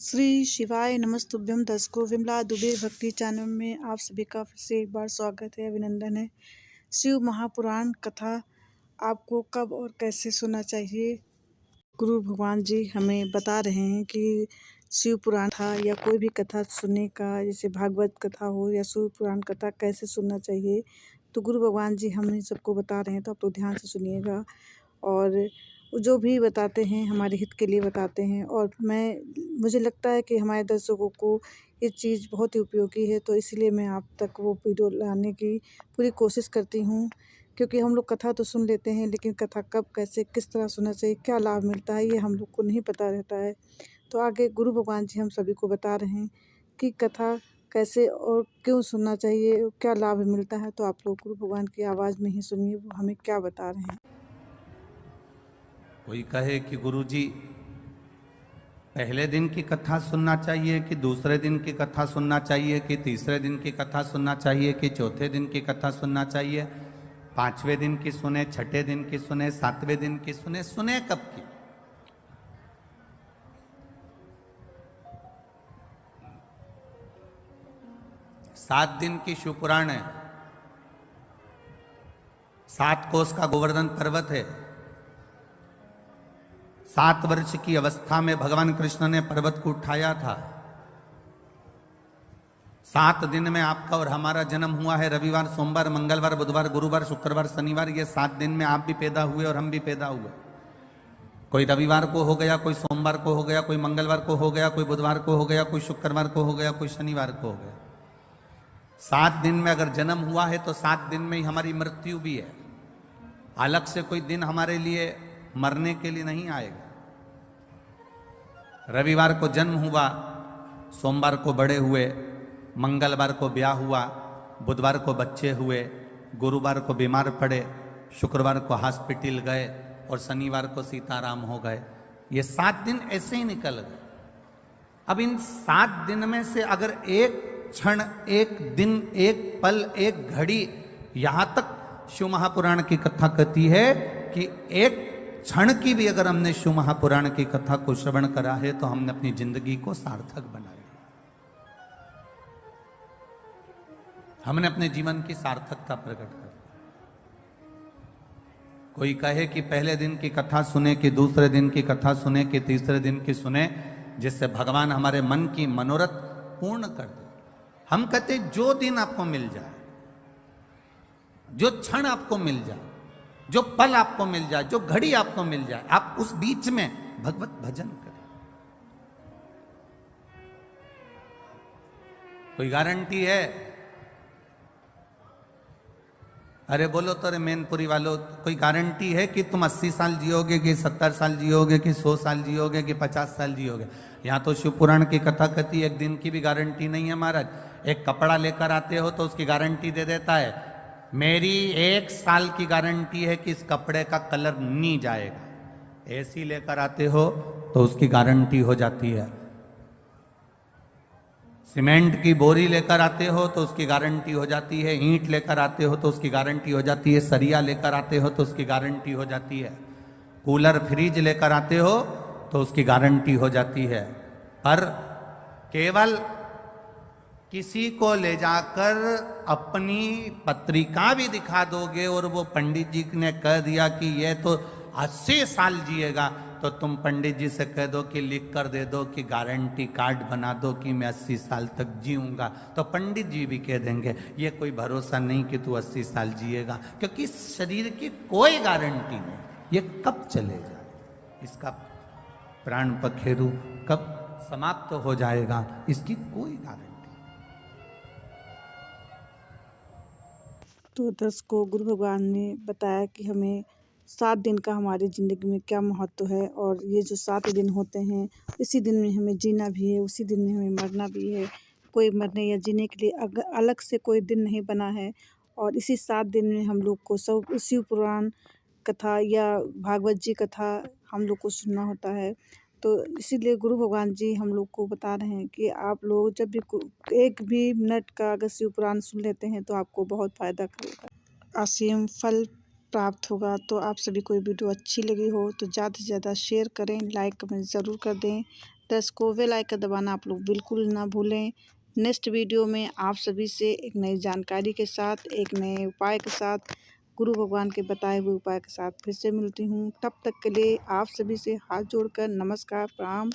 श्री शिवाय नमस्तुभ्यम। दर्शकों, विमला दुबे भक्ति चैनल में आप सभी का फिर से एक बार स्वागत है, अभिनंदन है। शिव महापुराण कथा आपको कब और कैसे सुनना चाहिए, गुरु भगवान जी हमें बता रहे हैं कि शिव पुराण था या कोई भी कथा सुनने का, जैसे भागवत कथा हो या शिव पुराण कथा, कैसे सुनना चाहिए। तो गुरु भगवान जी हमें सबको बता रहे हैं, तो आप लोग ध्यान से सुनिएगा। और जो भी बताते हैं हमारे हित के लिए बताते हैं, और मुझे लगता है कि हमारे दर्शकों को ये चीज़ बहुत ही उपयोगी है, तो इसलिए मैं आप तक वो वीडियो लाने की पूरी कोशिश करती हूँ। क्योंकि हम लोग कथा तो सुन लेते हैं, लेकिन कथा कब, कैसे, किस तरह सुनना चाहिए, क्या लाभ मिलता है, ये हम लोग को नहीं पता रहता है। तो आगे गुरु भगवान जी हम सभी को बता रहे हैं कि कथा कैसे और क्यों सुनना चाहिए, क्या लाभ मिलता है। तो आप लोग गुरु भगवान की आवाज़ में ही सुनिए, वो हमें क्या बता रहे हैं। कोई कहे कि गुरुजी पहले दिन की कथा सुनना चाहिए कि दूसरे दिन की कथा सुनना चाहिए कि तीसरे दिन की कथा सुनना चाहिए कि चौथे दिन की कथा सुनना चाहिए, पांचवें दिन की सुने, छठे दिन की सुने, सातवें दिन की सुने, सुने कब की? सात दिन की शिवपुराण है, 7 कोस का गोवर्धन पर्वत है। 7 वर्ष की अवस्था में भगवान कृष्ण ने पर्वत को उठाया था। 7 दिन में आपका और हमारा जन्म हुआ है। रविवार, सोमवार, मंगलवार, बुधवार, गुरुवार, शुक्रवार, शनिवार, ये 7 दिन में आप भी पैदा हुए और हम भी पैदा हुए। कोई रविवार को हो गया, कोई सोमवार को हो गया, कोई मंगलवार को हो गया, कोई बुधवार को हो गया, कोई शुक्रवार को हो गया, कोई शनिवार को हो गया। 7 दिन में अगर जन्म हुआ है तो 7 दिन में ही हमारी मृत्यु भी है। अलग से कोई दिन हमारे लिए मरने के लिए नहीं आएगा। रविवार को जन्म हुआ, सोमवार को बड़े हुए, मंगलवार को ब्याह हुआ, बुधवार को बच्चे हुए, गुरुवार को बीमार पड़े, शुक्रवार को हॉस्पिटल गए और शनिवार को सीताराम हो गए। ये 7 दिन ऐसे ही निकल गए। अब इन 7 दिन में से अगर एक क्षण, एक दिन, एक पल, एक घड़ी, यहां तक शिव महापुराण की कथा कहती है कि एक क्षण की भी अगर हमने शिव महापुराण की कथा को श्रवण करा है तो हमने अपनी जिंदगी को सार्थक बना लिया, हमने अपने जीवन की सार्थकता प्रकट कर। कोई कहे कि पहले दिन की कथा सुने कि दूसरे दिन की कथा सुने कि तीसरे दिन की सुने, जिससे भगवान हमारे मन की मनोरथ पूर्ण कर दे। हम कहते जो दिन आपको मिल जाए, जो क्षण आपको मिल जाए, जो पल आपको मिल जाए, जो घड़ी आपको मिल जाए, आप उस बीच में भगवत भजन करें। कोई गारंटी है? अरे बोलो तो, अरे मैनपुरी वालों, कोई गारंटी है कि तुम 80 साल जियोगे कि 70 साल जियोगे कि 100 साल जियोगे कि 50 साल जियोगे? यहाँ तो शिव पुराण की कथा कहती है एक दिन की भी गारंटी नहीं है महाराज। एक कपड़ा लेकर आते हो तो उसकी गारंटी दे देता है, मेरी 1 साल की गारंटी है कि इस कपड़े का कलर नहीं जाएगा। एसी लेकर आते हो तो उसकी गारंटी हो जाती है। सीमेंट की बोरी लेकर आते हो तो उसकी गारंटी हो जाती है। ईंट लेकर आते हो तो उसकी गारंटी हो जाती है। सरिया लेकर आते हो तो उसकी गारंटी हो जाती है। कूलर, फ्रिज लेकर आते हो तो उसकी गारंटी हो जाती है। पर केवल किसी को ले जाकर अपनी पत्रिका भी दिखा दोगे और वो पंडित जी ने कह दिया कि ये तो 80 साल जिएगा, तो तुम पंडित जी से कह दो कि लिख कर दे दो कि गारंटी कार्ड बना दो कि मैं 80 साल तक जीऊंगा, तो पंडित जी भी कह देंगे ये कोई भरोसा नहीं कि तू 80 साल जिएगा, क्योंकि शरीर की कोई गारंटी नहीं, ये कब चले जाए, इसका प्राण पखेरु कब समाप्त हो जाएगा, इसकी कोई गारंटी। तो दर्शकों, गुरु भगवान ने बताया कि हमें 7 दिन का हमारी ज़िंदगी में क्या महत्व है, और ये जो 7 दिन होते हैं, इसी दिन में हमें जीना भी है, उसी दिन में हमें मरना भी है। कोई मरने या जीने के लिए अलग से कोई दिन नहीं बना है। और इसी 7 दिन में हम लोग को सब शिव पुराण कथा या भागवत जी कथा हम लोग को सुनना होता है। तो इसीलिए गुरु भगवान जी हम लोग को बता रहे हैं कि आप लोग जब भी एक भी मिनट का अगर शिव पुराण सुन लेते हैं तो आपको बहुत फ़ायदा करेगा, असीम फल प्राप्त होगा। तो आप सभी को ये वीडियो अच्छी लगी हो तो ज़्यादा से ज़्यादा शेयर करें, लाइक कमेंट ज़रूर कर दें। दर्शकों बेल आइकन दबाना आप लोग बिल्कुल ना भूलें। नेक्स्ट वीडियो में आप सभी से एक नई जानकारी के साथ, एक नए उपाय के साथ, गुरु भगवान के बताए हुए उपाय के साथ फिर से मिलती हूँ। तब तक के लिए आप सभी से हाथ जोड़कर नमस्कार, प्रणाम।